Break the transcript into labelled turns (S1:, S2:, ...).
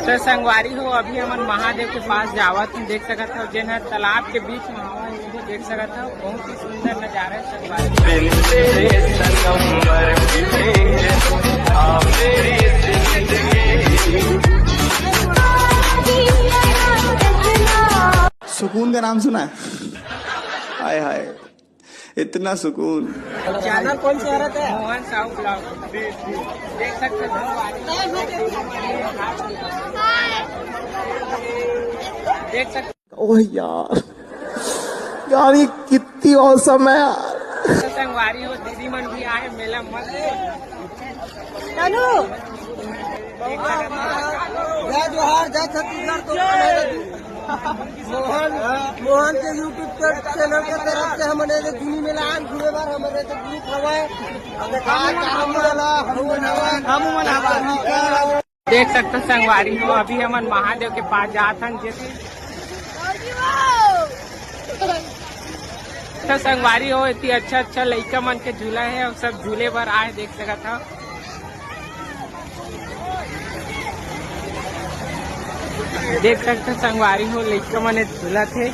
S1: तो संगवारी हो अभी हमन महादेव के पास जावत हैं, देख सकत हो जेन हर तालाब के बीच में हवा है, वो देख सकत हो। बहुत ही सुंदर नजारा है संगवारी।
S2: सुकून का नाम सुना है? हाय हाय, इतना सुकून।
S1: चैनल कौन सा रहता है? मोहन साहू ब्लॉग। देख सकते हो देख सकते।
S2: ओह यार, यार ये कितनी औसम है यार।
S1: संगवारी हो दीदी मन भी आए मेला मत
S3: जय जोहार, जय छत्तीसगढ़। मोहन के यूट्यूब चैनल के तरफ से हमने जूनी मेला आन घूमे बार हमारे तो ग्रुप हवाए।
S1: देख सकते संगवारी हो अभी हमन महादेव के पास जाथन जैसे तो संगवारी हो इतनी अच्छा लइका मन के झूला है और सब झूले पर आए देख सकत हो। देख सकते संगवारी हो लइका मन झूला थे।